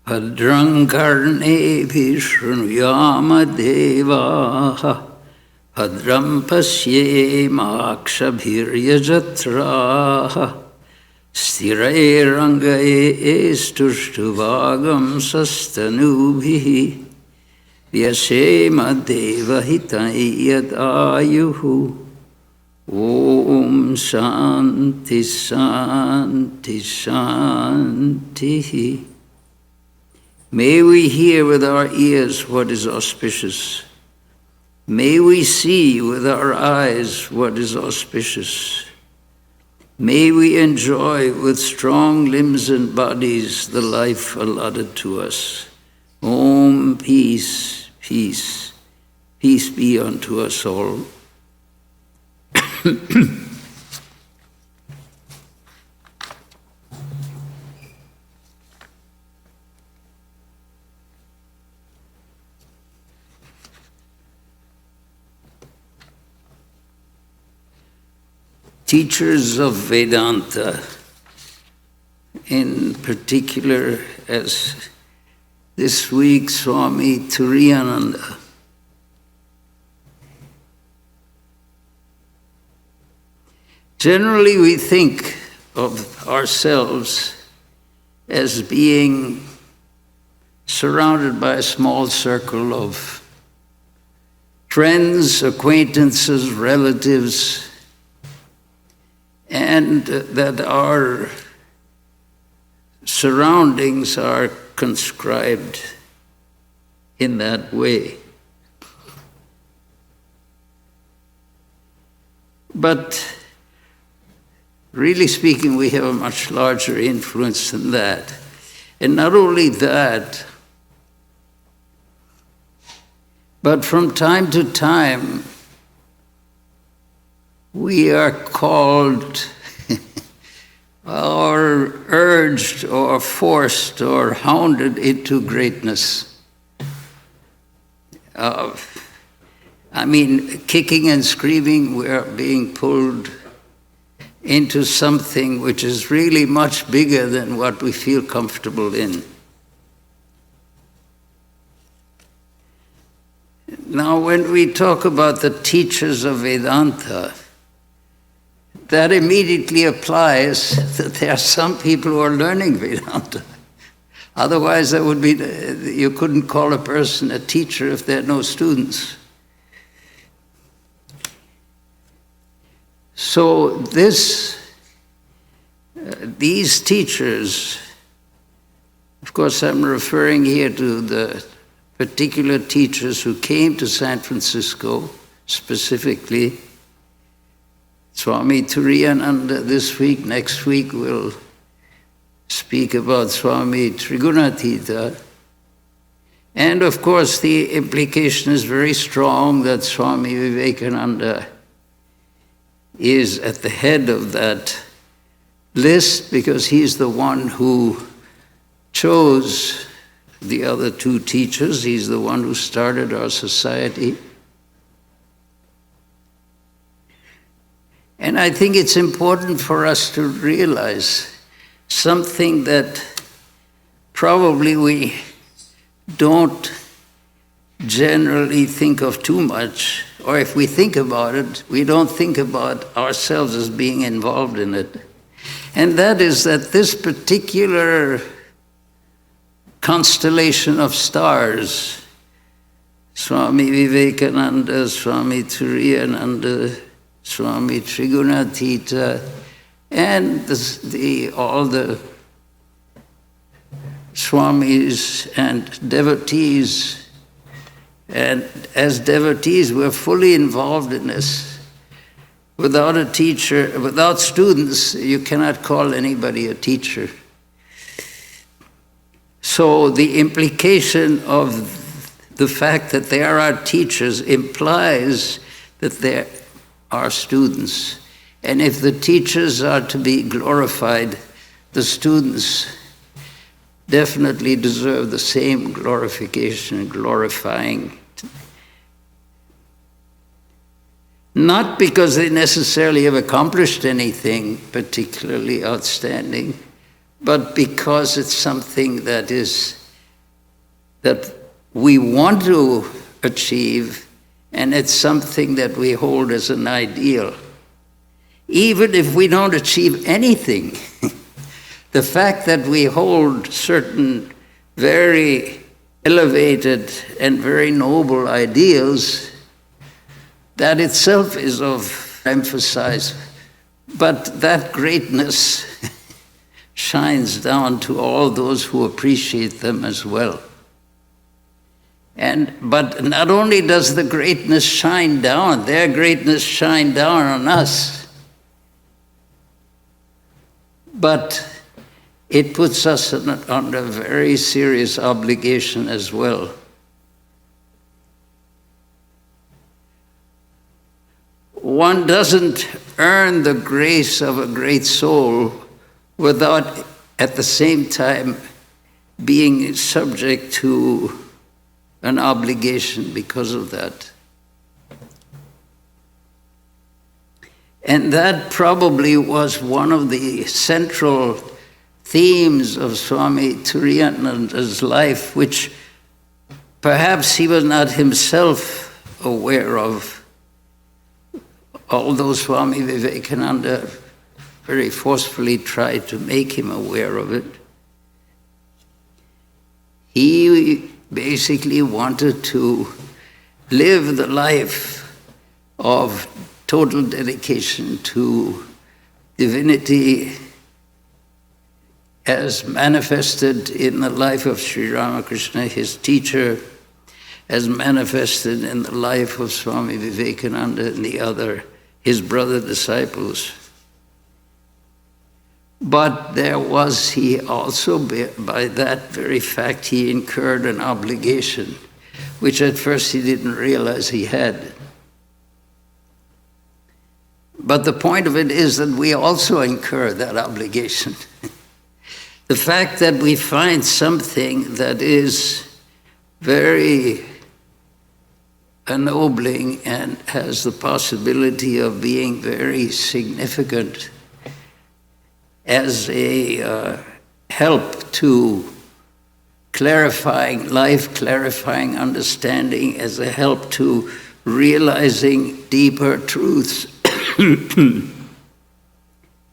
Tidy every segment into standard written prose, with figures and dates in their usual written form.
Bhadrang karnebhi shrunuyama devaha Bhadram pasyemakshabhiryajatraha Sthirairangaye stuštuvagam sastanubhihi Vyasema devahitayadayuhu Om Shanti Shanti Shanti. May we hear with our ears what is auspicious. May we see with our eyes what is auspicious. May we enjoy with strong limbs and bodies the life allotted to us. Om, peace, peace, peace be unto us all. Teachers of Vedanta, in particular, as this week Swami Turiyananda, generally we think of ourselves as being surrounded by a small circle of friends, acquaintances, relatives, and that our surroundings are conscribed in that way. But really speaking, we have a much larger influence than that. And not only that, but from time to time, we are called or urged or forced or hounded into greatness. Kicking and screaming, we are being pulled into something which is really much bigger than what we feel comfortable in. Now, when we talk about the teachers of Vedanta, that immediately applies that there are some people who are learning Vedanta. Otherwise, that would be, you couldn't call a person a teacher if there are no students. So these teachers, of course I'm referring here to the particular teachers who came to San Francisco, specifically Swami Turiyananda this week. Next week we'll speak about Swami Trigunatita. And of course the implication is very strong that Swami Vivekananda is at the head of that list because he's the one who chose the other two teachers. He's the one who started our society. And I think it's important for us to realize something that probably we don't generally think of too much, or if we think about it, we don't think about ourselves as being involved in it. And that is that this particular constellation of stars, Swami Vivekananda, Swami Turiyananda, Swami Trigunatita, and all the Swamis and devotees. And as devotees, we're fully involved in this. Without a teacher, without students, you cannot call anybody a teacher. So the implication of the fact that they are our teachers implies that they are students. And if the teachers are to be glorified, the students definitely deserve the same glorification, glorifying. Not because they necessarily have accomplished anything particularly outstanding, but because it's something that we want to achieve, and it's something that we hold as an ideal. Even if we don't achieve anything, the fact that we hold certain very elevated and very noble ideals, that itself is of emphasis. But that greatness shines down to all those who appreciate them as well. But not only does the greatness shine down, their greatness shine down on us, but it puts us under a very serious obligation as well. One doesn't earn the grace of a great soul without, at the same time, being subject to an obligation because of that. And that probably was one of the central themes of Swami Turiyananda's life, which perhaps he was not himself aware of, although Swami Vivekananda very forcefully tried to make him aware of it. He basically wanted to live the life of total dedication to divinity as manifested in the life of Sri Ramakrishna, his teacher, as manifested in the life of Swami Vivekananda and his brother disciples. But he also, by that very fact, he incurred an obligation, which at first he didn't realize he had. But the point of it is that we also incur that obligation. The fact that we find something that is very ennobling and has the possibility of being very significant as a help to clarifying life, clarifying understanding, as a help to realizing deeper truths.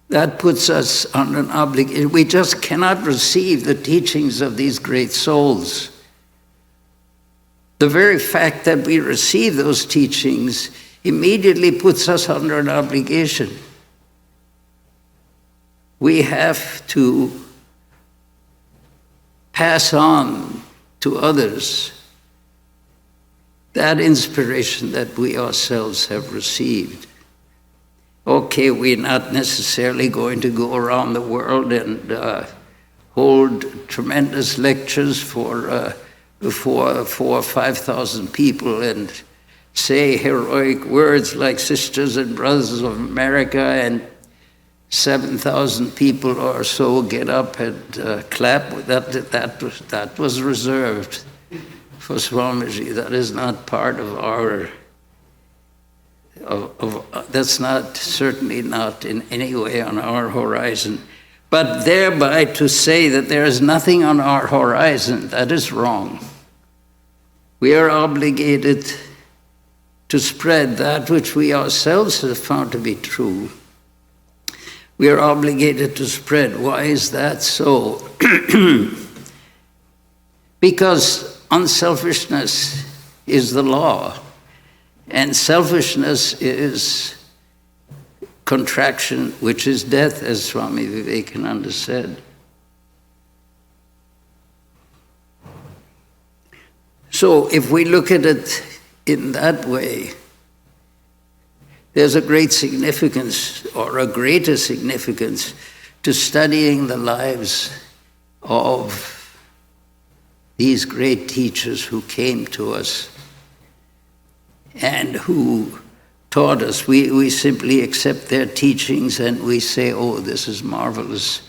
That puts us on an obligation. We just cannot receive the teachings of these great souls. The very fact that we receive those teachings immediately puts us under an obligation. We have to pass on to others that inspiration that we ourselves have received. Okay, we're not necessarily going to go around the world and hold tremendous lectures for 4,000 or 5,000 people and say heroic words like Sisters and Brothers of America, and 7,000 people or so get up and clap. That was reserved for Swamiji. That is not part of our... that's not, certainly not in any way on our horizon. But thereby to say that there is nothing on our horizon, that is wrong. We are obligated to spread that which we ourselves have found to be true. We are obligated to spread. Why is that so? Because unselfishness is the law. And selfishness is contraction, which is death, as Swami Vivekananda said. So if we look at it in that way, there's a great significance, or a greater significance, to studying the lives of these great teachers who came to us and who taught us. We simply accept their teachings and we say, oh, this is marvelous.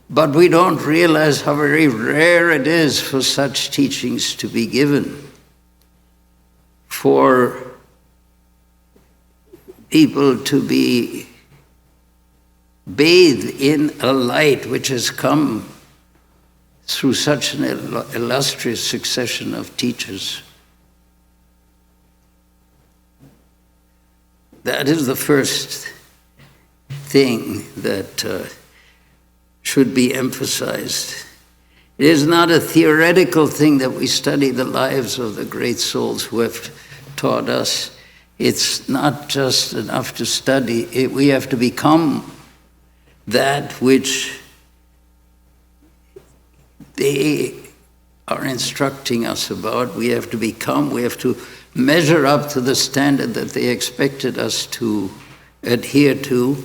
But we don't realize how very rare it is for such teachings to be given. For people to be bathed in a light which has come through such an illustrious succession of teachers. That is the first thing that should be emphasized. It is not a theoretical thing that we study the lives of the great souls who have taught us. It's not just enough to study. We have to become that which they are instructing us about. We have to measure up to the standard that they expected us to adhere to.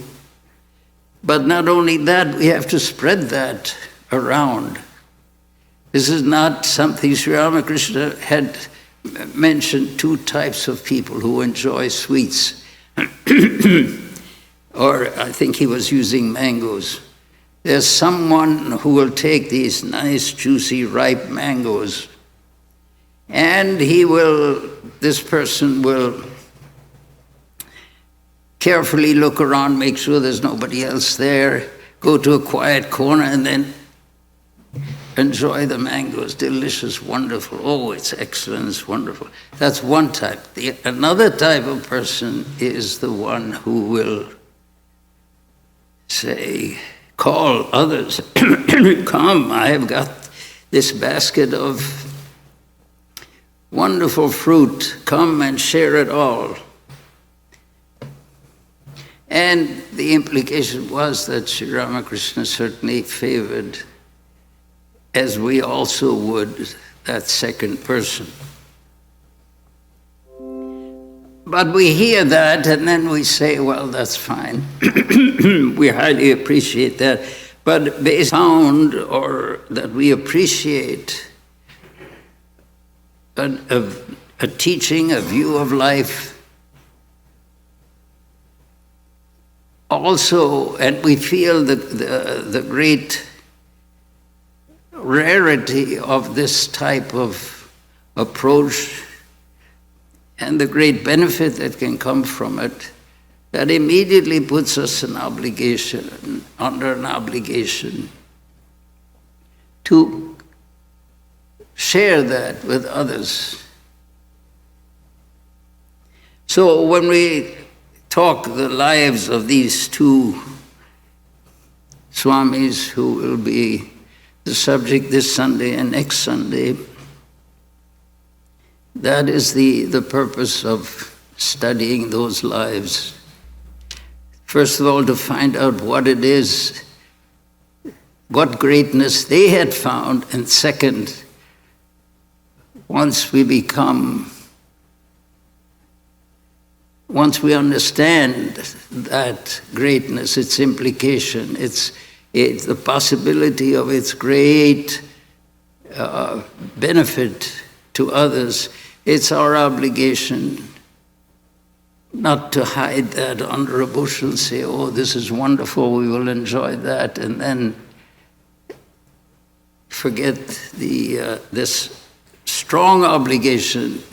But not only that, we have to spread that around. This is not something Sri Ramakrishna had mentioned two types of people who enjoy sweets. Or I think he was using mangoes. There's someone who will take these nice, juicy, ripe mangoes, and this person will carefully look around, make sure there's nobody else there, go to a quiet corner, and then enjoy the mangoes. Delicious, wonderful. Oh, it's excellent, it's wonderful. That's one type. Another type of person is the one who will say, call others, come, I have got this basket of wonderful fruit, come and share it all. And the implication was that Sri Ramakrishna certainly favored, as we also would, that second person. But we hear that and then we say, well, that's fine. We highly appreciate that. But based on or that we appreciate a teaching, a view of life, also, and we feel the great rarity of this type of approach and the great benefit that can come from it, that immediately puts us under an obligation to share that with others. So when we talk the lives of these two Swamis who will be the subject this Sunday and next Sunday, that is the purpose of studying those lives. First of all, to find out what it is, what greatness they had found, and second, once we understand that greatness, its implication, it's the possibility of its great benefit to others, it's our obligation not to hide that under a bushel, say, oh, this is wonderful, we will enjoy that, and then forget this strong obligation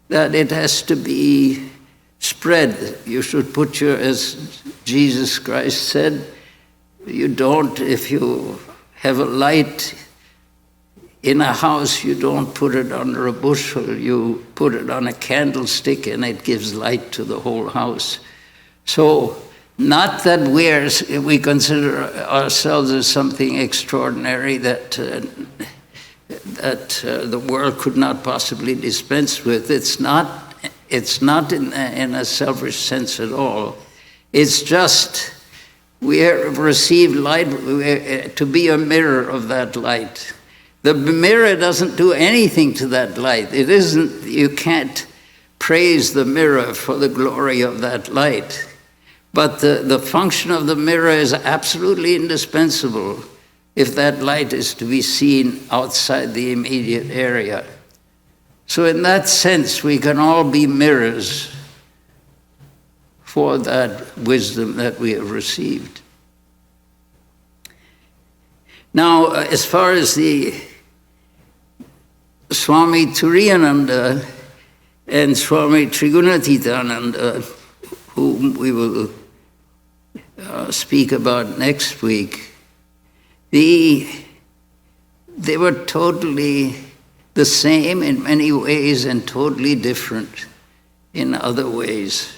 that it has to be spread. You should put as Jesus Christ said, if you have a light in a house, you don't put it under a bushel, you put it on a candlestick and it gives light to the whole house. So, not that we consider ourselves as something extraordinary that the world could not possibly dispense with. It's not in a selfish sense at all. It's just we have received light to be a mirror of that light. The mirror doesn't do anything to that light. You can't praise the mirror for the glory of that light. But the function of the mirror is absolutely indispensable if that light is to be seen outside the immediate area. So in that sense, we can all be mirrors for that wisdom that we have received. Now, as far as the Swami Turiyananda and Swami Trigunatitananda, whom we will speak about next week, they were totally the same in many ways and totally different in other ways.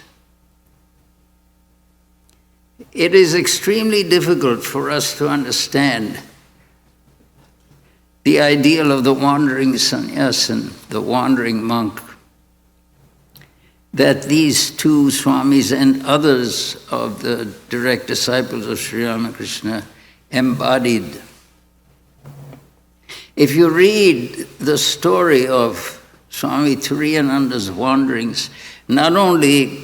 It is extremely difficult for us to understand the ideal of the wandering sannyasin, the wandering monk, that these two Swamis and others of the direct disciples of Sri Ramakrishna embodied. If you read the story of Swami Turiyananda's wanderings, not only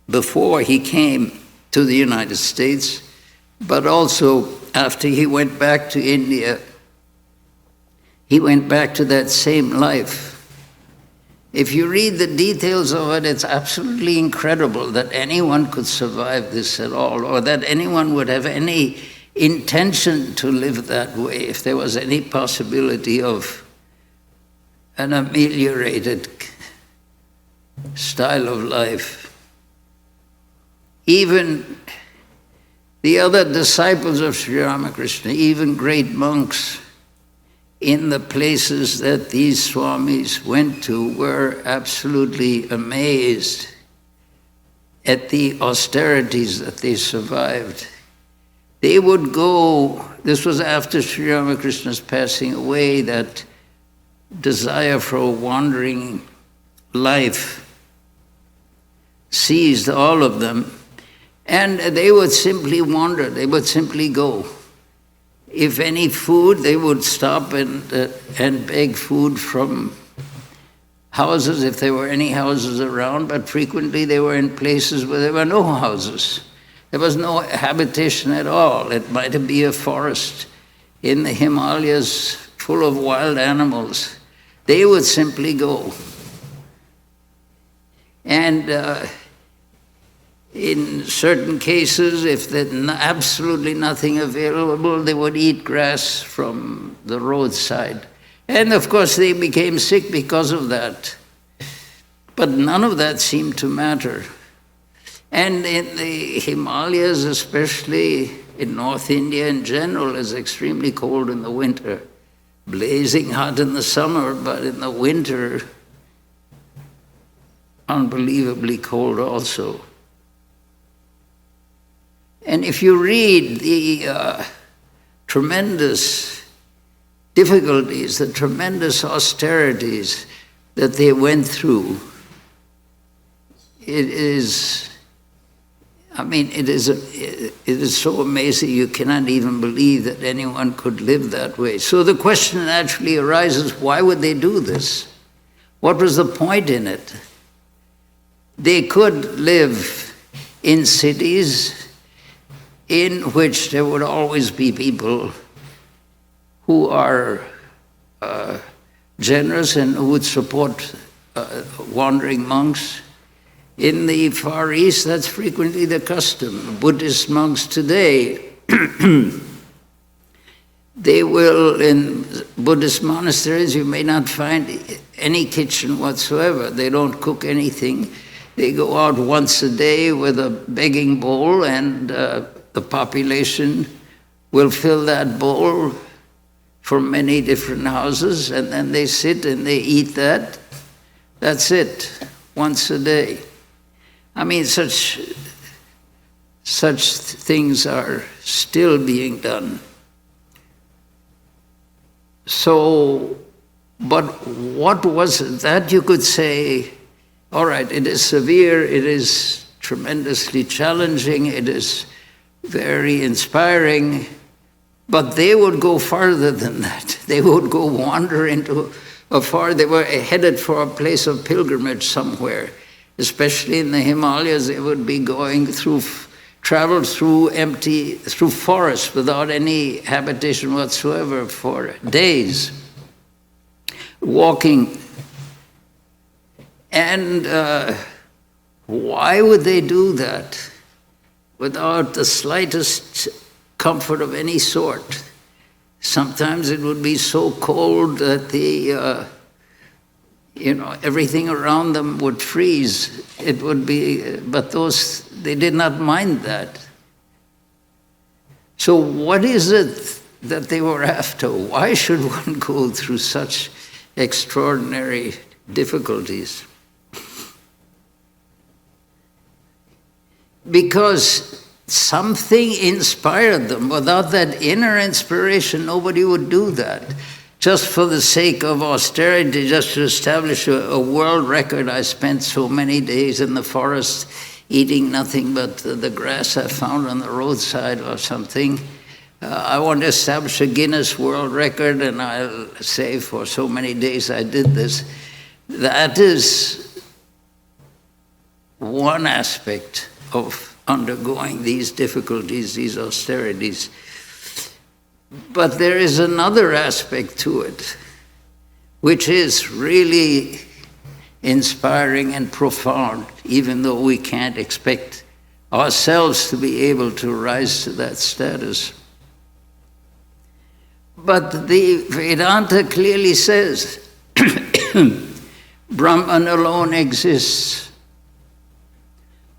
before he came to the United States, but also after he went back to India, he went back to that same life. If you read the details of it, it's absolutely incredible that anyone could survive this at all, or that anyone would have any intention to live that way if there was any possibility of an ameliorated style of life. Even the other disciples of Sri Ramakrishna, even great monks, in the places that these Swamis went to, were absolutely amazed at the austerities that they survived. They would go, this was after Sri Ramakrishna's passing away, that desire for a wandering life seized all of them, and they would simply wander, they would simply go. If any food, they would stop and beg food from houses, if there were any houses around, but frequently they were in places where there were no houses. There was no habitation at all. It might be a forest in the Himalayas full of wild animals. They would simply go. And in certain cases, if there's absolutely nothing available, they would eat grass from the roadside. And of course, they became sick because of that. But none of that seemed to matter. And in the Himalayas, especially in North India in general, is extremely cold in the winter. Blazing hot in the summer, but in the winter, unbelievably cold also. And if you read the tremendous difficulties, the tremendous austerities that they went through, it is so amazing you cannot even believe that anyone could live that way. So the question naturally arises, why would they do this? What was the point in it? They could live in cities in which there would always be people who are generous and who would support wandering monks. In the Far East, that's frequently the custom. Buddhist monks today, they will, in Buddhist monasteries, you may not find any kitchen whatsoever. They don't cook anything. They go out once a day with a begging bowl, and the population will fill that bowl from many different houses, and then they sit and they eat that. That's it, once a day. I mean, such things are still being done. So, but what was it? That you could say, all right, it is severe, it is tremendously challenging, it is very inspiring, but they would go farther than that. They would go wander into they were headed for a place of pilgrimage somewhere. Especially in the Himalayas, they would be travel through forests without any habitation whatsoever for days, walking. And why would they do that without the slightest comfort of any sort? Sometimes it would be so cold that everything around them would freeze. It would be, but they did not mind that. So what is it that they were after? Why should one go through such extraordinary difficulties? Because something inspired them. Without that inner inspiration, nobody would do that. Just for the sake of austerity, just to establish a world record, I spent so many days in the forest eating nothing but the grass I found on the roadside or something. I want to establish a Guinness World Record, and I'll say for so many days I did this. That is one aspect of undergoing these difficulties, these austerities. But there is another aspect to it, which is really inspiring and profound, even though we can't expect ourselves to be able to rise to that status. But the Vedanta clearly says, Brahman alone exists.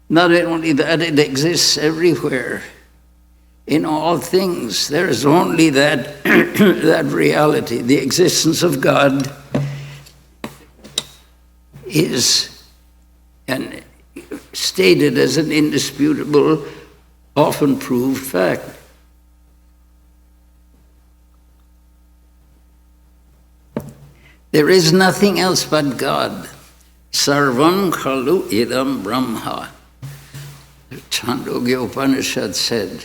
Not only that, it exists everywhere. In all things, there is only that, that reality. The existence of God is stated as an indisputable, often proved fact. There is nothing else but God. Sarvam khalu idam brahma. Chandogya Upanishad said,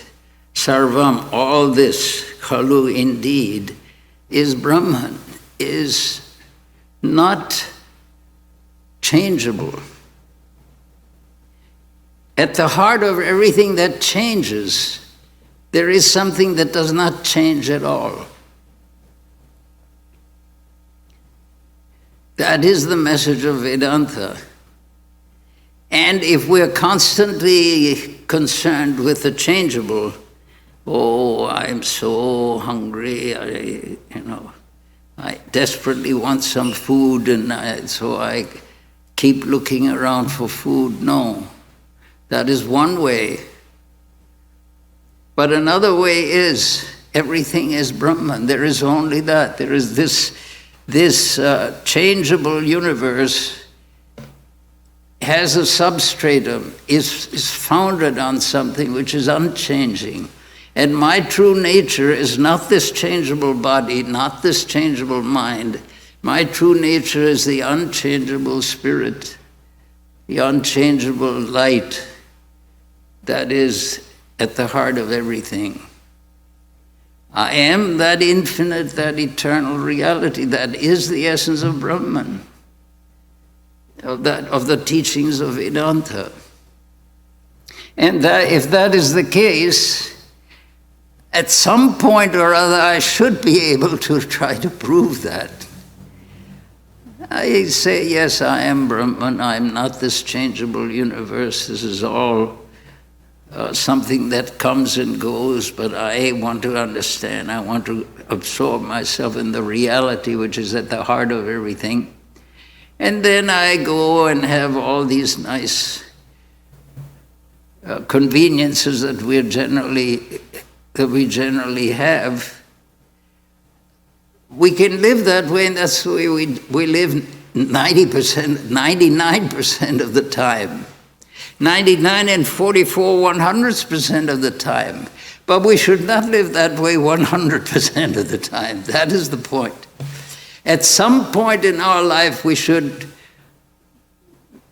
Sarvam, all this, khalu indeed, is Brahman, is not changeable. At the heart of everything that changes, there is something that does not change at all. That is the message of Vedanta. And if we're constantly concerned with the changeable, oh, I'm so hungry, I desperately want some food, and so I keep looking around for food. No, that is one way. But another way is, everything is Brahman. There is only that. There is this changeable universe has a substratum, is founded on something which is unchanging. And my true nature is not this changeable body, not this changeable mind. My true nature is the unchangeable spirit, the unchangeable light that is at the heart of everything. I am that infinite, that eternal reality. That is the essence of Brahman, of the teachings of Vedanta. And that, if that is the case, at some point or other I should be able to try to prove that. I say, yes, I am Brahman, I am not this changeable universe, this is all something that comes and goes, but I want to understand, I want to absorb myself in the reality which is at the heart of everything. And then I go and have all these nice conveniences that we generally have. We can live that way, and that's the way we live 90%, 99% of the time. 99 and 44 100% of the time. But we should not live that way 100% of the time. That is the point. At some point in our life, we should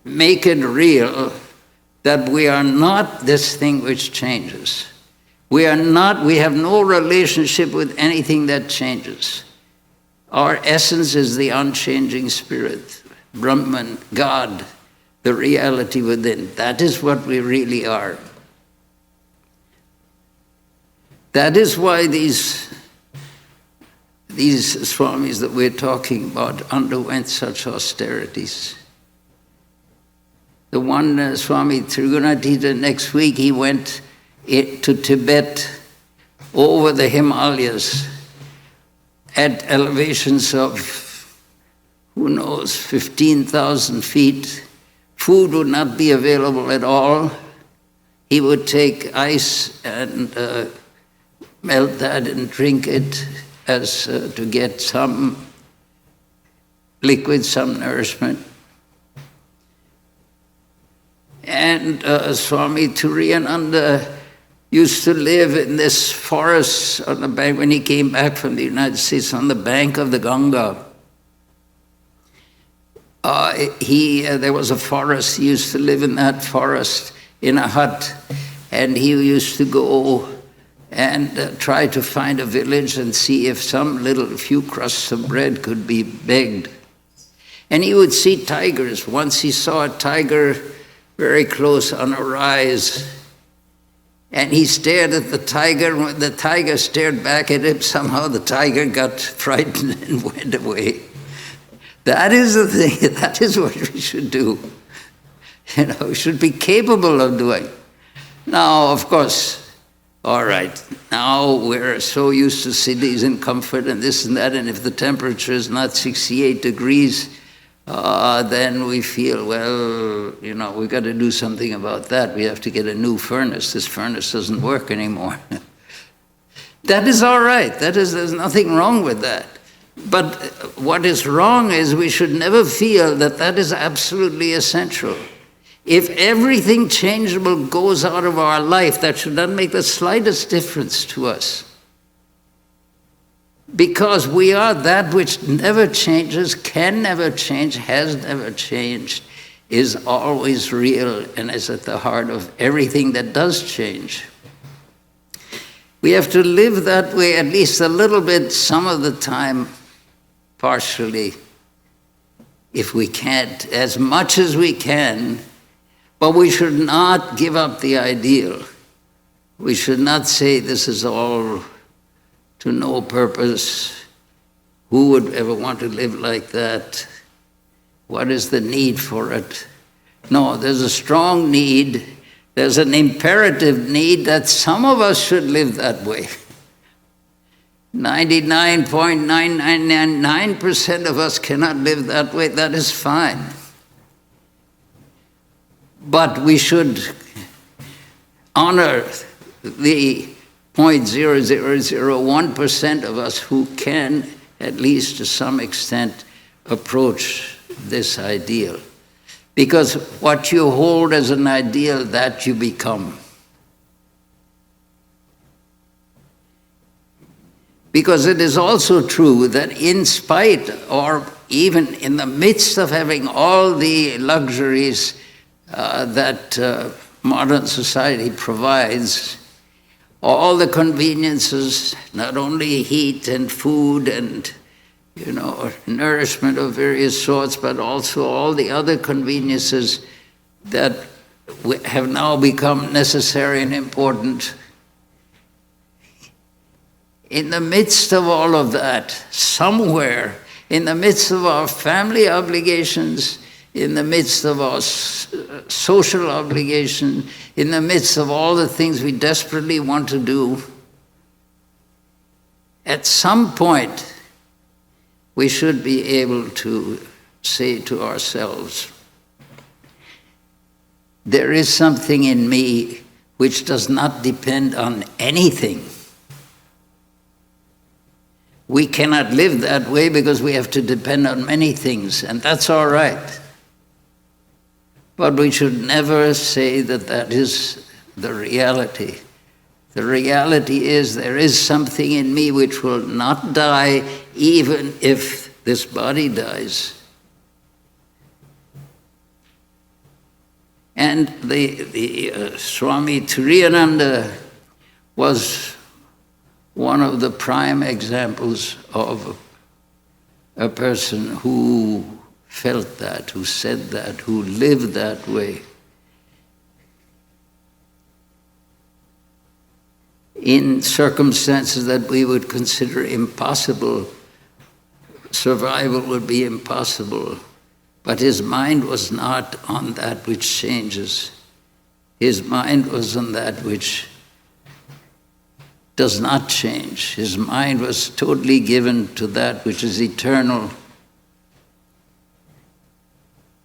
make it real that we are not this thing which changes. We have no relationship with anything that changes. Our essence is the unchanging spirit, Brahman, God, the reality within. That is what we really are. That is why these Swamis that we're talking about underwent such austerities. The one Swami Turiyananda, next week he went to Tibet over the Himalayas at elevations of who knows, 15,000 feet. Food would not be available at all. He would take ice and melt that and drink it as to get some liquid, some nourishment. And Swami Turiyananda used to live in this forest on the bank, when he came back from the United States, on the bank of the Ganga. There was a forest. He used to live in that forest in a hut, and he used to go and try to find a village and see if some few crusts of bread could be begged. And he would see tigers. Once he saw a tiger very close on a rise, and he stared at the tiger. When the tiger stared back at him, somehow the tiger got frightened and went away. That is the thing. That is what we should do. We should be capable of doing. Now, of course, all right, now we're so used to cities and comfort and this and that, and if the temperature is not 68 degrees, then we feel, well, we've got to do something about that. We have to get a new furnace. This furnace doesn't work anymore. That is all right. There's nothing wrong with that. But what is wrong is we should never feel that is absolutely essential. If everything changeable goes out of our life, that should not make the slightest difference to us. Because we are that which never changes, can never change, has never changed, is always real, and is at the heart of everything that does change. We have to live that way at least a little bit, some of the time, partially, if we can't, as much as we can. But we should not give up the ideal. We should not say this is all to no purpose. Who would ever want to live like that? What is the need for it? No, there's a strong need. There's an imperative need that some of us should live that way. 99.9999% of us cannot live that way. That is fine. But we should honor the 0.0001% of us who can, at least to some extent, approach this ideal. Because what you hold as an ideal, that you become. Because it is also true that in spite or even in the midst of having all the luxuries that modern society provides, all the conveniences, not only heat and food and nourishment of various sorts, but also all the other conveniences that have now become necessary and important. In the midst of all of that, somewhere, in the midst of our family obligations, in the midst of our social obligation, in the midst of all the things we desperately want to do, at some point, we should be able to say to ourselves, there is something in me which does not depend on anything. We cannot live that way because we have to depend on many things, and that's all right. But we should never say that is the reality. The reality is there is something in me which will not die even if this body dies. And the Swami Turiyananda was one of the prime examples of a person who felt that, who said that, who lived that way. In circumstances that we would consider impossible, survival would be impossible. But his mind was not on that which changes. His mind was on that which does not change. His mind was totally given to that which is eternal.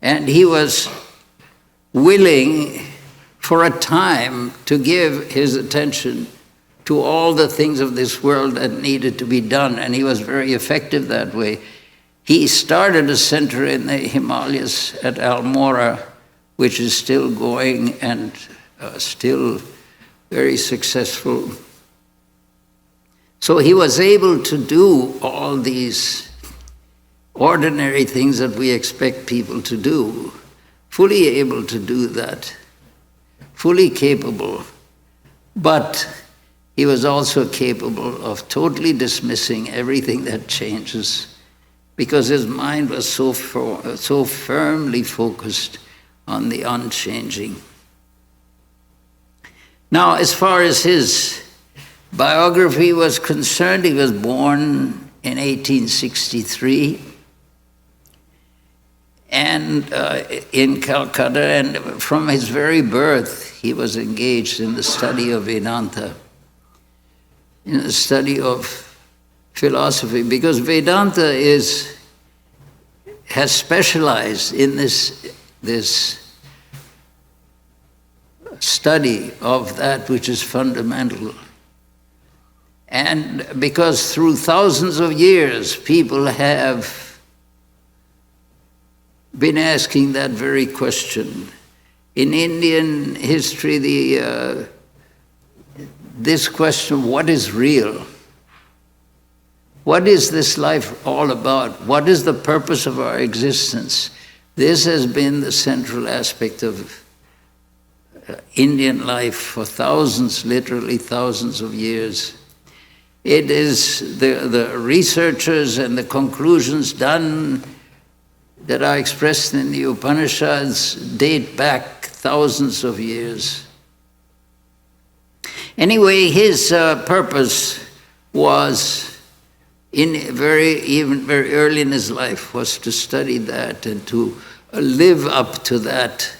And he was willing for a time to give his attention to all the things of this world that needed to be done, and he was very effective that way. He started a center in the Himalayas at Almora, which is still going and still very successful. So he was able to do all these ordinary things that we expect people to do, fully able to do that, fully capable. But he was also capable of totally dismissing everything that changes, because his mind was so firmly focused on the unchanging. Now, as far as his biography was concerned, he was born in 1863 and in Calcutta, and from his very birth he was engaged in the study of Vedanta, in the study of philosophy, because Vedanta has specialized in this study of that which is fundamental. And because through thousands of years people have been asking that very question. In Indian history, this question, what is real? What is this life all about? What is the purpose of our existence? This has been the central aspect of Indian life for thousands, literally thousands of years. It is the researchers and the conclusions done that are expressed in the Upanishads date back thousands of years. Anyway, his purpose was, even very early in his life, was to study that and to live up to that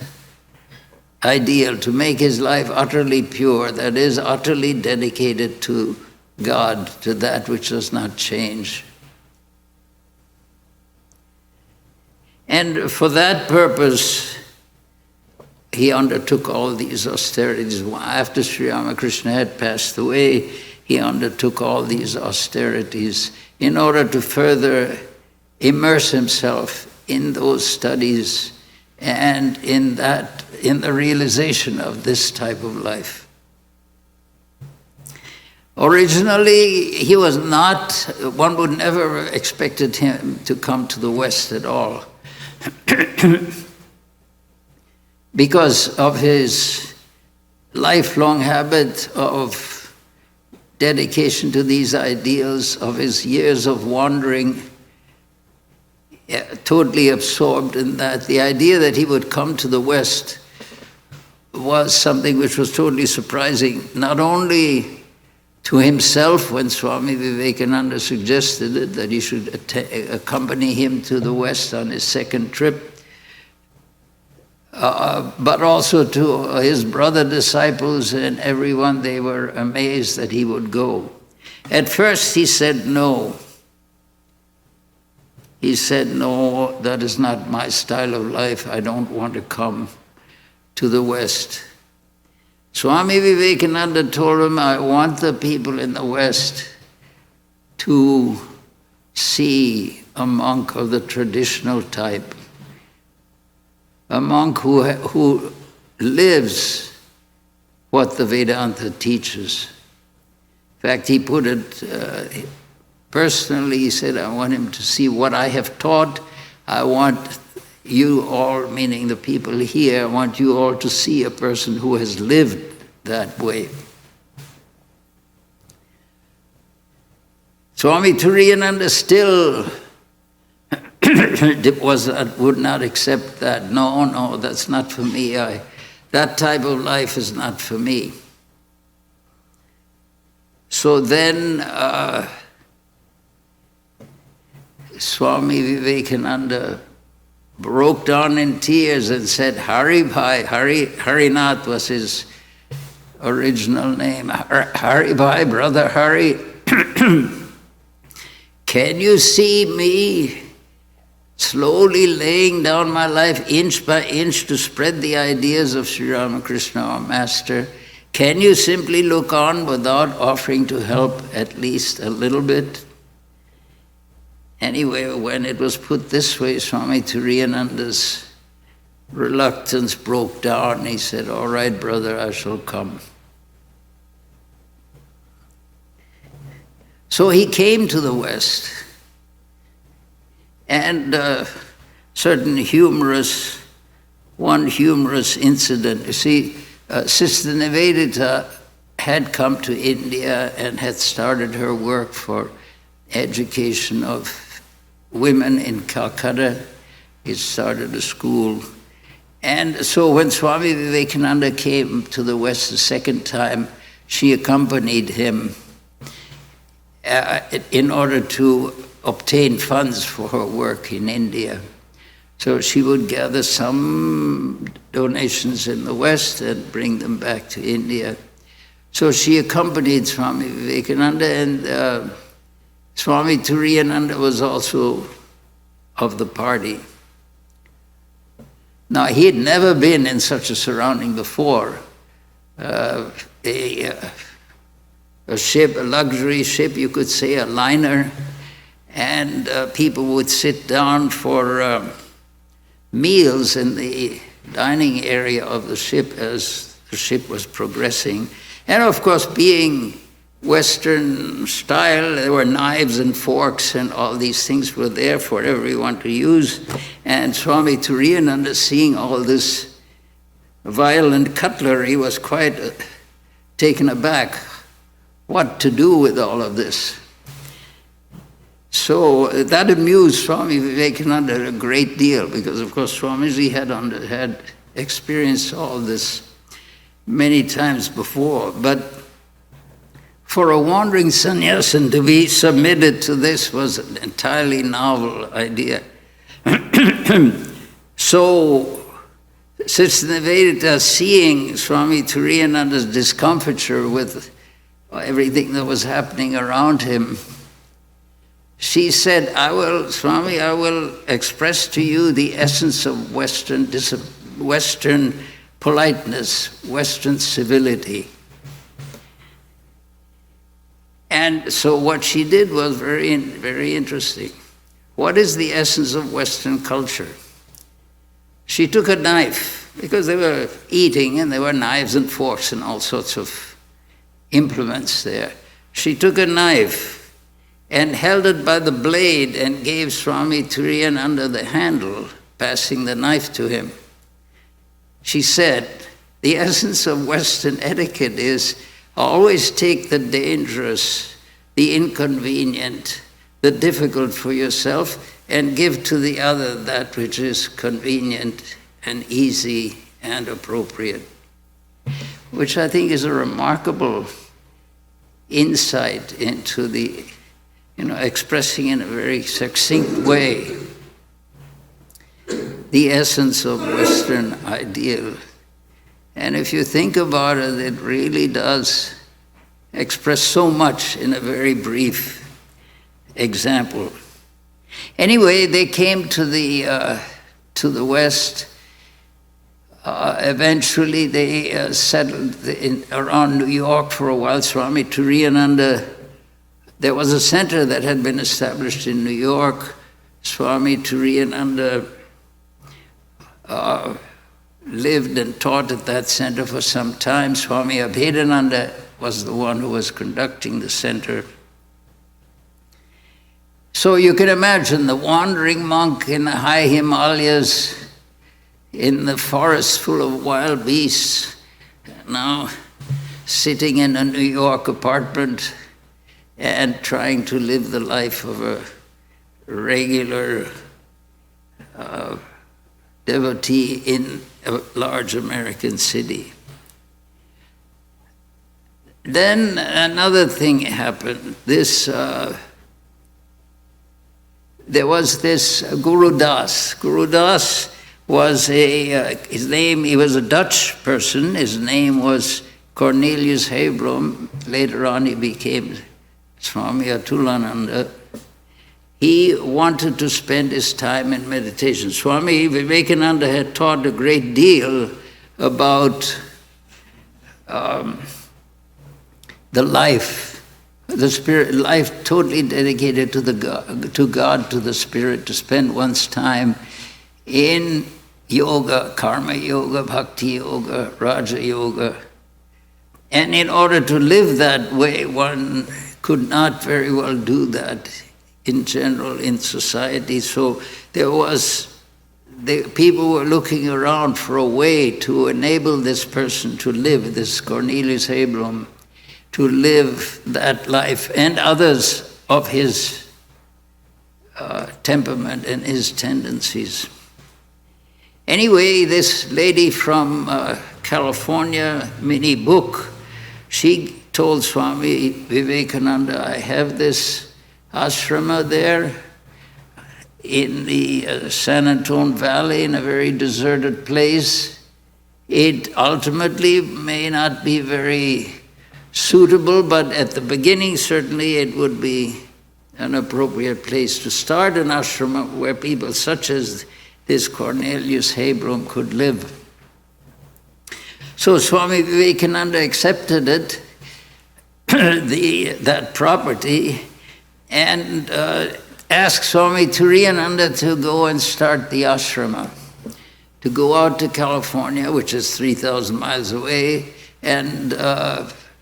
ideal, to make his life utterly pure, that is, utterly dedicated to God, to that which does not change. And for that purpose, he undertook all these austerities. After Sri Ramakrishna had passed away, he undertook all these austerities in order to further immerse himself in those studies and in the realization of this type of life. Originally, he was not, one would never have expected him to come to the West at all. Because of his lifelong habit of dedication to these ideals, of his years of wandering, totally absorbed in that. The idea that he would come to the West was something which was totally surprising, not only to himself when Swami Vivekananda suggested it, that he should accompany him to the West on his second trip, but also to his brother disciples and everyone. They were amazed that he would go. At first he said no. He said, no, that is not my style of life. I don't want to come to the West. Swami Vivekananda told him, I want the people in the West to see a monk of the traditional type, a monk who lives what the Vedanta teaches. In fact, he put it personally, he said, I want him to see what I have taught. I want you all, meaning the people here, I want you all to see a person who has lived that way. Swami Turiyananda still would not accept that. No, that's not for me. That type of life is not for me. So then Swami Vivekananda broke down in tears and said, Hari Bhai, Harinath was his original name. Hari Bhai, brother Hari, can you see me slowly laying down my life inch by inch to spread the ideas of Sri Ramakrishna, our master. Can you simply look on without offering to help at least a little bit? Anyway, when it was put this way, Swami Turiyananda's reluctance broke down. He said, all right, brother, I shall come. So he came to the West. And one humorous incident. You see, Sister Nivedita had come to India and had started her work for education of women in Calcutta. He started a school. And so when Swami Vivekananda came to the West the second time, she accompanied him in order to obtain funds for her work in India. So she would gather some donations in the West and bring them back to India. So she accompanied Swami Vivekananda, and Swami Turiyananda was also of the party. Now, he had never been in such a surrounding before. A ship, a luxury ship, you could say, a liner, and people would sit down for meals in the dining area of the ship as the ship was progressing. And of course, being Western style, there were knives and forks and all these things were there for everyone to use. And Swami Turiyananda, seeing all this violent cutlery, was quite taken aback. What to do with all of this? So that amused Swami Vivekananda a great deal, because of course Swamiji had experienced all this many times before. But for a wandering sannyasin to be submitted to this was an entirely novel idea. So Sister Nivedita, seeing Swami Turiyananda's discomfiture with everything that was happening around him, she said, Swami, I will express to you the essence of Western politeness, Western civility. And so what she did was very, very interesting. What is the essence of Western culture? She took a knife, because they were eating and there were knives and forks and all sorts of implements there. She took a knife and held it by the blade and gave Swami Turiyananda the handle, passing the knife to him. She said, the essence of Western etiquette is always take the dangerous, the inconvenient, the difficult for yourself, and give to the other that which is convenient and easy and appropriate, which I think is a remarkable insight into the, expressing in a very succinct way the essence of Western ideal. And if you think about it, it really does express so much in a very brief example. Anyway, they came to the West. Eventually, they settled around New York for a while. Swami Turiyananda, there was a center that had been established in New York. Swami Turiyananda lived and taught at that center for some time. Swami Vedananada was the one who was conducting the center. So you can imagine the wandering monk in the high Himalayas, in the forest full of wild beasts, now sitting in a New York apartment and trying to live the life of a regular devotee in a large American city. Then another thing happened. There was this Guru Das. Guru Das was his name, he was a Dutch person. His name was Cornelius Hebrom. Later on he became Swami Atulananda. he wanted to spend his time in meditation. Swami Vivekananda had taught a great deal about the life, the spirit life totally dedicated to God, to the spirit, to spend one's time in yoga, karma yoga, bhakti yoga, raja yoga. And in order to live that way, one could not very well do that in general in society. So people were looking around for a way to enable this person to live, this Cornelius Hebblum, to live that life, and others of his temperament and his tendencies. Anyway, this lady from California, Minnie Book, she told Swami Vivekananda, I have this ashrama there in the San Antone Valley, in a very deserted place. It ultimately may not be very suitable, but at the beginning certainly it would be an appropriate place to start an ashrama where people such as this Cornelius Hebblum could live. So Swami Vivekananda accepted it, that property, and asked Swami Turiyananda to go and start the ashrama, to go out to California, which is 3,000 miles away, and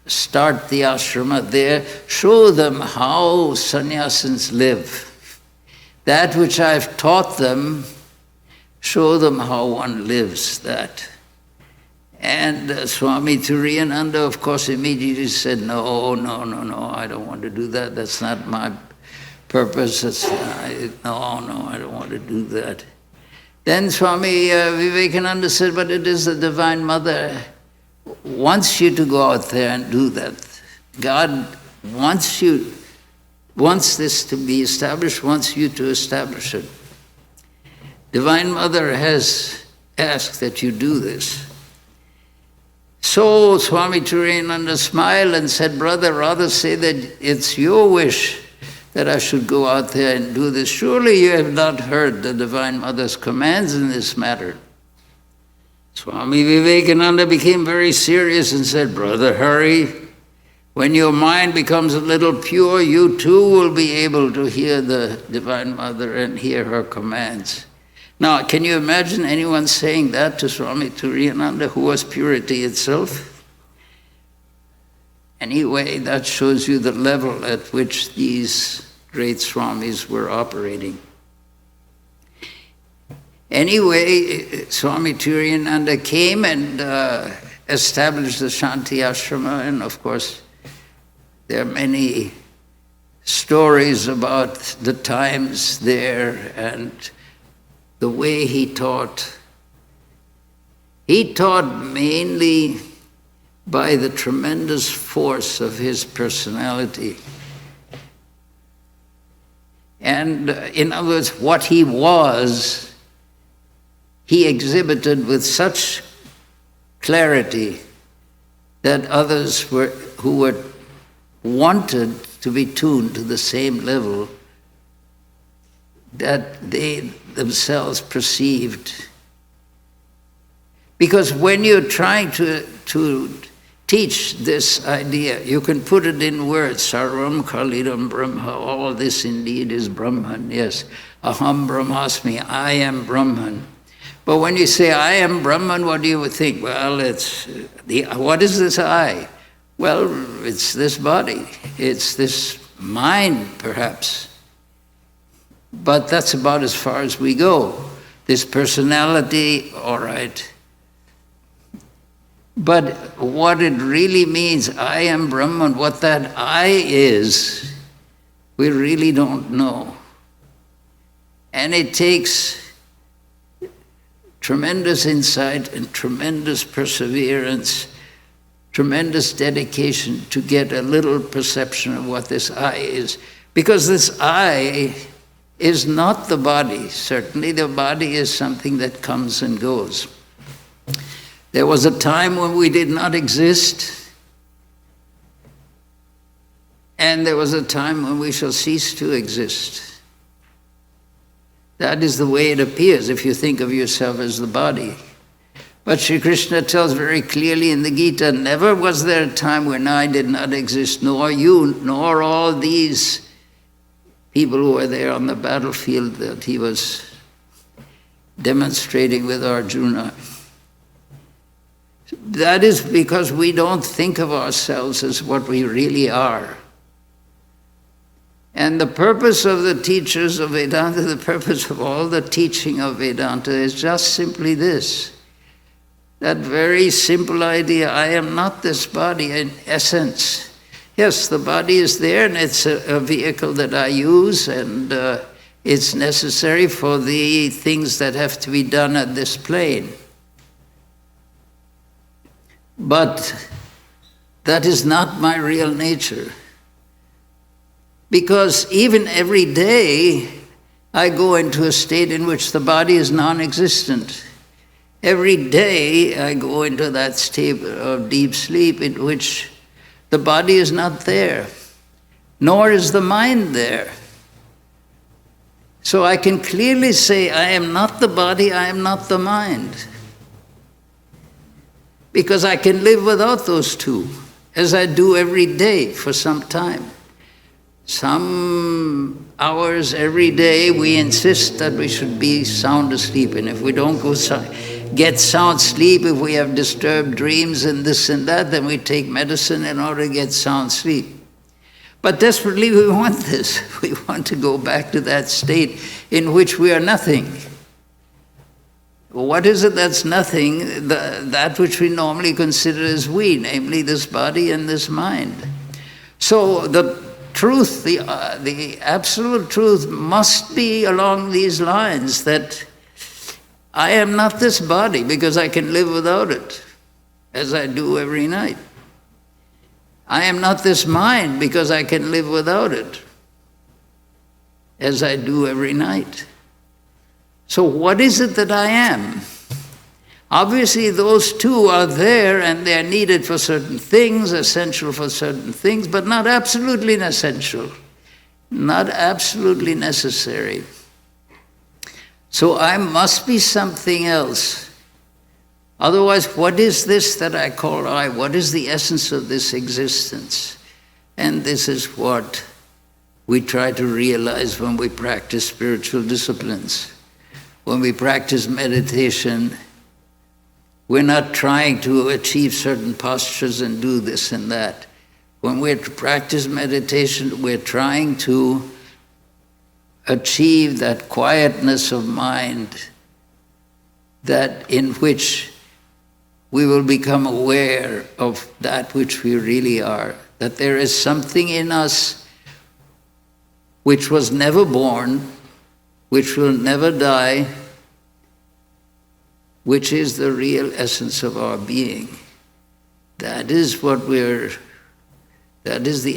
start the ashrama there, show them how sannyasins live. That which I've taught them, show them how one lives that. And Swami Turiyananda, of course, immediately said, no, I don't want to do that. That's not my purpose. No, I don't want to do that. Then Swami Vivekananda said, but it is the Divine Mother wants you to go out there and do that. God wants this to be established, wants you to establish it. Divine Mother has asked that you do this. So Swami Turiyananda smiled and said, brother, rather say that it's your wish that I should go out there and do this. Surely you have not heard the Divine Mother's commands in this matter. Swami Vivekananda became very serious and said, brother, hurry. When your mind becomes a little pure, you too will be able to hear the Divine Mother and hear her commands. Now, can you imagine anyone saying that to Swami Turiyananda, who was purity itself? Anyway, that shows you the level at which these great Swamis were operating. Anyway, Swami Turiyananda came and established the Shanti Ashrama, and of course, there are many stories about the times there and the way he taught. He taught mainly by the tremendous force of his personality. And in other words, what he was, he exhibited with such clarity that others who were wanted to be tuned to the same level that they themselves perceived. Because when you're trying to teach this idea, you can put it in words, Sarvam Kalidam Brahma, all this indeed is Brahman, yes. Aham Brahmasmi, I am Brahman. But when you say I am Brahman, what do you think? Well, what is this I? Well, it's this body, it's this mind perhaps. But that's about as far as we go. This personality, all right. But what it really means, I am Brahman, what that I is, we really don't know. And it takes tremendous insight and tremendous perseverance, tremendous dedication to get a little perception of what this I is. Because this I is not the body. Certainly the body is something that comes and goes. There was a time when we did not exist, and there was a time when we shall cease to exist. That is the way it appears if you think of yourself as the body. But Sri Krishna tells very clearly in the Gita, never was there a time when I did not exist, nor you, nor all these people who were there on the battlefield that he was demonstrating with Arjuna. That is because we don't think of ourselves as what we really are. And the purpose of the teachers of Vedanta, the purpose of all the teaching of Vedanta is just simply this. That very simple idea, I am not this body in essence. Yes, the body is there and it's a vehicle that I use and it's necessary for the things that have to be done at this plane. But that is not my real nature. Because even every day I go into a state in which the body is non-existent. Every day I go into that state of deep sleep in which the body is not there, nor is the mind there. So I can clearly say, I am not the body, I am not the mind. Because I can live without those two, as I do every day for some time. Some hours every day we insist that we should be sound asleep, and if we don't get sound sleep, if we have disturbed dreams and this and that, then we take medicine in order to get sound sleep. But desperately we want this. We want to go back to that state in which we are nothing. What is it that's nothing? That which we normally consider as we, namely this body and this mind. So the truth, the absolute truth must be along these lines, that I am not this body because I can live without it, as I do every night. I am not this mind because I can live without it, as I do every night. So what is it that I am? Obviously those two are there and they're needed for certain things, essential for certain things, but not absolutely essential, not absolutely necessary. So I must be something else. Otherwise, what is this that I call I? What is the essence of this existence? And this is what we try to realize when we practice spiritual disciplines. When we practice meditation, we're not trying to achieve certain postures and do this and that. When we practice meditation, we're trying to achieve that quietness of mind, that in which we will become aware of that which we really are, that there is something in us which was never born, which will never die, which is the real essence of our being. That is the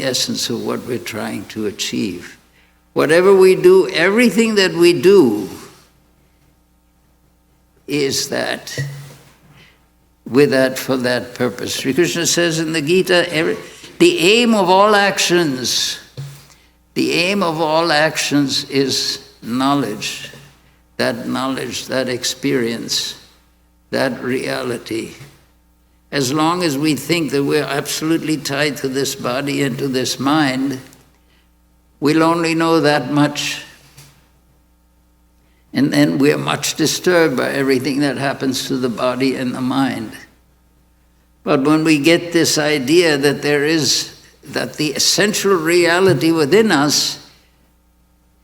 essence of what we're trying to achieve. Whatever we do, everything that we do is that, with that, for that purpose. Sri Krishna says in the Gita, the aim of all actions is knowledge, that experience, that reality. As long as we think that we're absolutely tied to this body and to this mind, we'll only know that much. And then we're much disturbed by everything that happens to the body and the mind. But when we get this idea that that the essential reality within us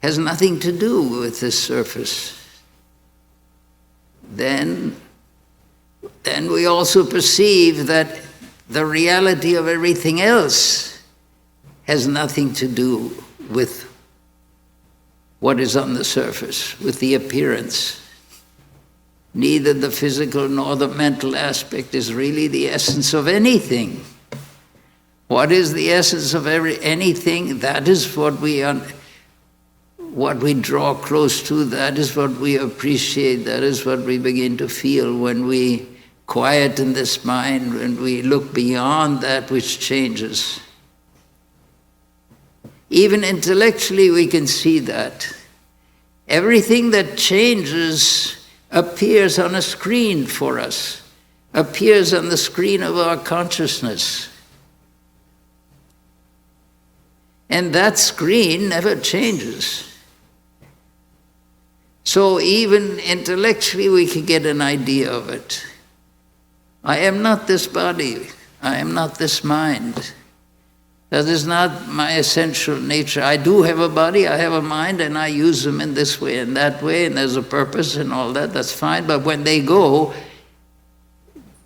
has nothing to do with this surface, then we also perceive that the reality of everything else has nothing to do with what is on the surface, with the appearance. Neither the physical nor the mental aspect is really the essence of anything. What is the essence of anything? That is what we draw close to, that is what we appreciate, that is what we begin to feel when we quieten this mind, when we look beyond that which changes. Even intellectually we can see that. Everything that changes appears on a screen for us, appears on the screen of our consciousness. And that screen never changes. So even intellectually we can get an idea of it. I am not this body. I am not this mind. That is not my essential nature. I do have a body, I have a mind, and I use them in this way and that way, and there's a purpose and all that, that's fine. But when they go,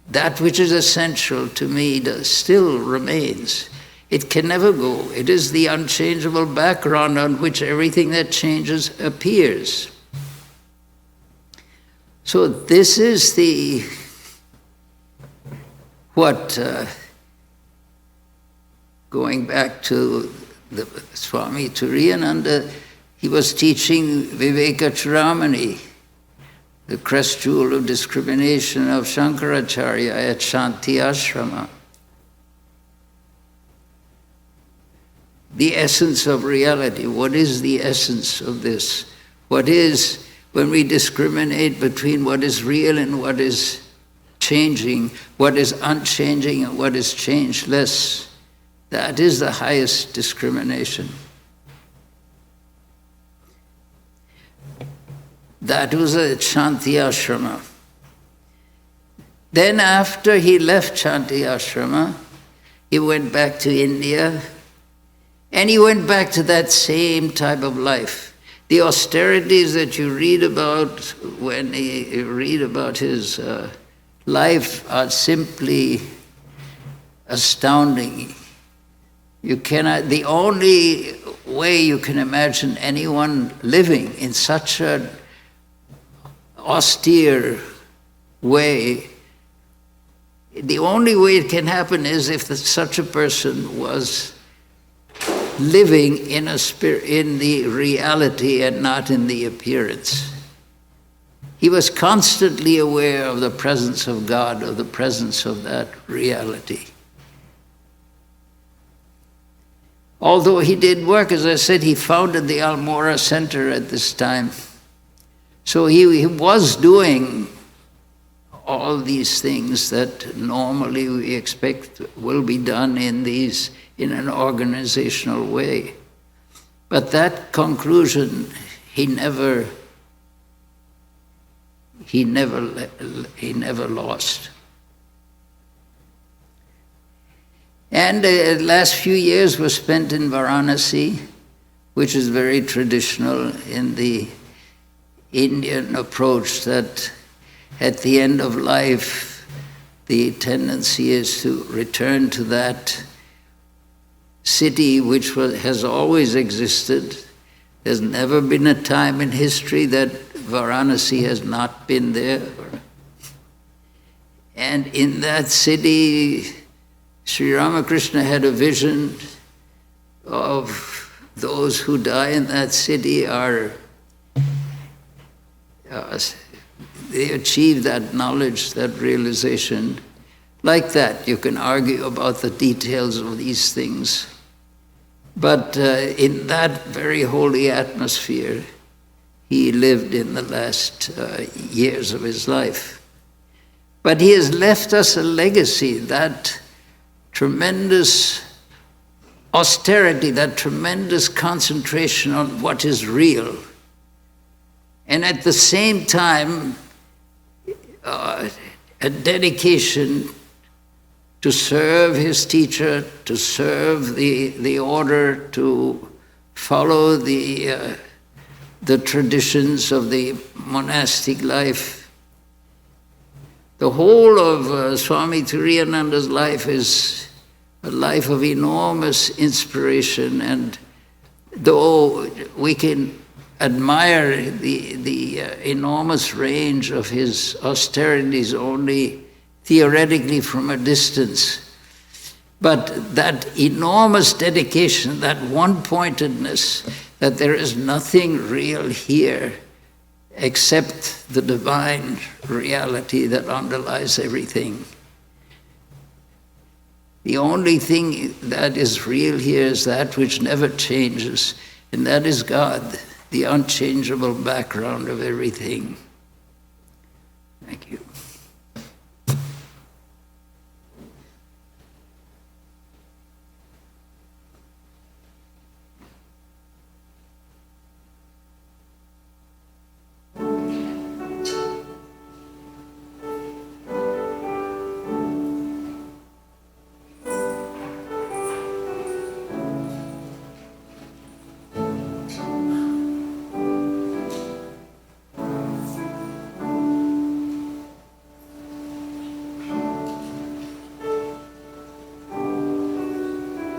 that which is essential to me still remains. It can never go. It is the unchangeable background on which everything that changes appears. So this is going back to the Swami Turiyananda, he was teaching Vivekachudamani, the crest jewel of discrimination of Shankaracharya at Shanti Ashrama. The essence of reality. What is the essence of this? What is, when we discriminate between what is real and what is changing, what is unchanging and what is changeless? That is the highest discrimination. That was at Shanti Ashrama. Then after he left Shanti Ashrama, he went back to India, and he went back to that same type of life. The austerities that you read about when you read about his life are simply astounding. You cannot, the only way you can imagine anyone living in such an austere way, the only way it can happen is if such a person was living in the reality and not in the appearance. He was constantly aware of the presence of God, of the presence of that reality. Although he did work, as I said, he founded the Almora Center at this time. So he was doing all these things that normally we expect will be done in an organizational way. But that conclusion, he never lost. And the last few years were spent in Varanasi, which is very traditional in the Indian approach, that at the end of life, the tendency is to return to that city which has always existed. There's never been a time in history that Varanasi has not been there. And in that city, Sri Ramakrishna had a vision of those who die in that city they achieve that knowledge, that realization. Like that, you can argue about the details of these things. But in that very holy atmosphere, he lived in the last years of his life. But he has left us a legacy, that tremendous austerity, that tremendous concentration on what is real. And at the same time, a dedication to serve his teacher, to serve the order, to follow the traditions of the monastic life. The whole of Swami Turiyananda's life is a life of enormous inspiration, and though we can admire the enormous range of his austerities only theoretically from a distance, but that enormous dedication, that one-pointedness, that there is nothing real here except the divine reality that underlies everything. The only thing that is real here is that which never changes, and that is God. the unchangeable background of everything. Thank you.